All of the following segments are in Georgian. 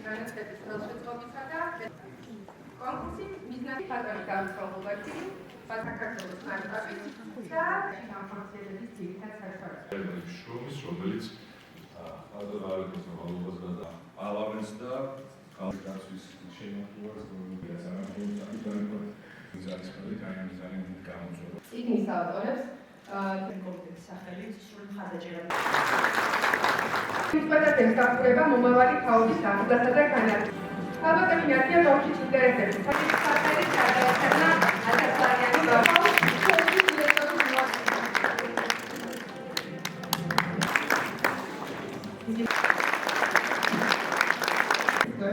განათლების ხელშეწყობისა და კონკურსი მიზნად ფატრონი გამოსხობებაში საქართველოს ნაკრების და გამოცდილების ძირითად საშუალებას. შრომის, რომელიც ადრეალების მოვალობას და პარლამენტს და კავშირის შემოქმედებას გონებიას არამხოლოდ ზარისპელი ძალიან გამოწვევა. წიგნის ავტორებს კომიტეტის სახელით სრულ მხარდაჭერა. ინსპექტორების გაფრთხილება მომავალი თაობის დახურვასა და განათლებას. ალბათ მინართია ბავშვის ინტერესების საკითხების გადაეცემა ათასწლიანი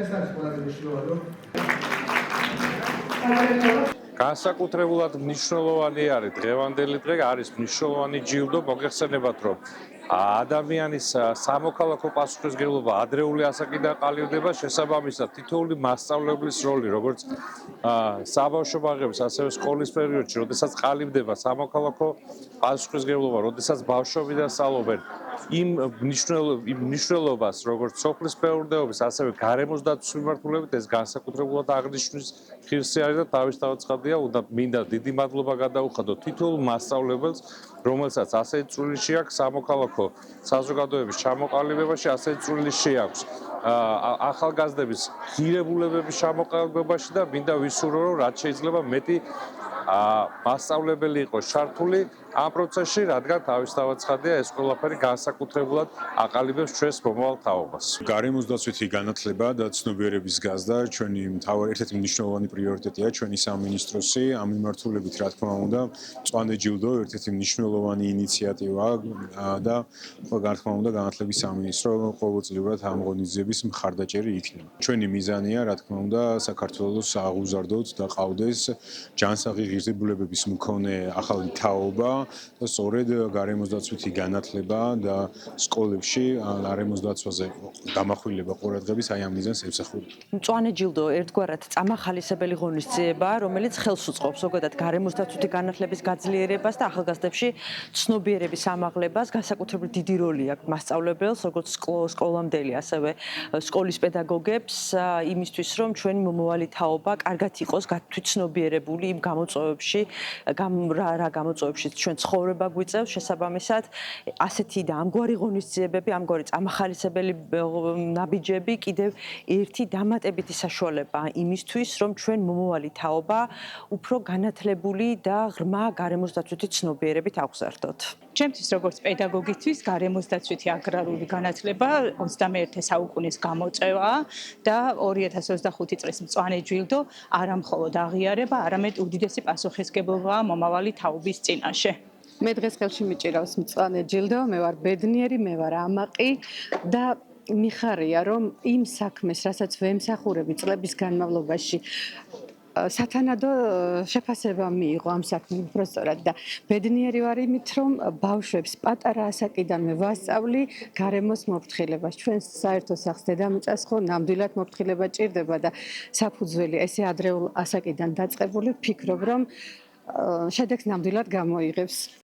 ეს არის ყველაზე მნიშვნელოვანი. განსაკუთრებულად მნიშვნელოვანი არის დღევანდელი დღე არის მნიშვნელოვანი ჯილდო მოგეხსენებათ რომ ადამიანის სამოქალაქო პასუხისმგებლობა ადრეული ასაკიდან ყალიბდება შესაბამისად თითოეული მასწავლებლის როლი როგორც საბავშვო ბაღების ასევე სკოლის პერიოდში როდესაც ყალიბდება სამოქალაქო პასუხისმგებლობა როდესაც ბავშვობიდან სწავლობენ იმ მნიშვნელობას როგორც სოფლის მეურნეობის ასევე გარემოს დაცვის მიმართულებით ეს განსაკუთრებულად აღნიშნვის ღირსი არის და თავისთავადია უნდა მინდა დიდი მადლობა გადაუხადოთ თითოეულ მასწავლებელს რომელსაც ასეთი წვლილი აქვს სამოქალაქო საზოგადოების ჩამოყალიბებაში ასეთი წვლილი შეაქვს ახალგაზრდების ღირებულებების ჩამოყალიბებაში და მინდა ვისურვო რომ რაც შეიძლება მეტი მასწავლებელი იყოს ჩართული ამ პროცესში, რადგან თავისთავად ცხადია ეს ყველაფერი განსაკუთრებულად აყალიბებს ჩვენს მომავალ თაობას. გარემოს დაცვითი განათლება და ცნობიერების გაზრდა ჩვენი ერთ-ერთი მნიშვნელოვანი პრიორიტეტია ჩვენი სამინისტროსი. ამ მიმართულებით, რა თქმა უნდა, მწვანე ჯილდო ერთ-ერთი მნიშვნელოვანი ინიციატივაა და რა თქმა უნდა, განათლების სამინისტრო ყოველწლიურად ამ ღონისძიების მხარდაჭერი იქნება. ჩვენი მიზანია, რა თქმა უნდა, საქართველოს აღუზარდოთ და ყავდეს ჯანსაღი ღირებულებების მქონე ახალი თაობა და სწორედ გარემოს დაცვითი განათლება და სკოლებში გარემოს დაცვაზე გამახვილება ყურადღების აი ამ მიზანს ემსახურება. მწვანე ჯილდო ერთგვარად წამახალისებელი ღონისძიებაა, რომელიც ხელს უწყობს ზოგადად გარემოს დაცვითი განათლების გაძლიერებას და ახალგაზრდებში ცნობიერების ამაღლებას, განსაკუთრებით დიდი როლი აქვს მასწავლებელს, როგორც სკოლამდელი, ასევე სკოლის პედაგოგებს იმისთვის, რომ ჩვენი მომავალი თაობა კარგად იყოს გათვითცნობიერებული იმ გამოწვევებში, რა გამოწვევებში ჩვენ ცხოვრება გვიწევს შესაბამისად ასეთი და ამგვარი ღონისძიებები, ამგვარი წამახალისებელი ნაბიჯები კიდევ ერთი დამატებითი საშუალებაა იმისთვის, რომ ჩვენ მომავალი თაობა უფრო განათლებული და ღრმა გარემოს დაცვითი ცნობიერებით აღზარდოთ. ჩემთვის როგორც პედაგოგისთვის გარემოს დაცვითი აგრარული განათლება 21 საუკუნის გამოწვევაა და 2025 წლის მწვანე ჯილდო არა მხოლოდ აღიარება, არამედ უდიდესი პასუხისმგებლობაა მომავალი თაობის წინაშე. მე დღეს ხელში მიჭირავს მწვანე ჯილდო, მე ვარ ბედნიერი, მე ვარ ამაყი და მიხარია რომ იმ საქმეს, რასაც ვემსახურები წლების განმავლობაში სათანადო შეფასება მიიღო ამ საქმემ უბრალოდ და ბედნიერი ვარ იმით რომ ბავშვებს პატარა ასაკიდანვე ვასწავლი გარემოს მოფრთხილებას. ჩვენ საერთო სახლს დედამიწას ხო ნამდვილად მოფრთხილება ჭირდება და საფუძველი ესე ადრეულ ასაკიდან დაწყებული ვფიქრობ რომ შედეგს ნამდვილად გამოიღებს.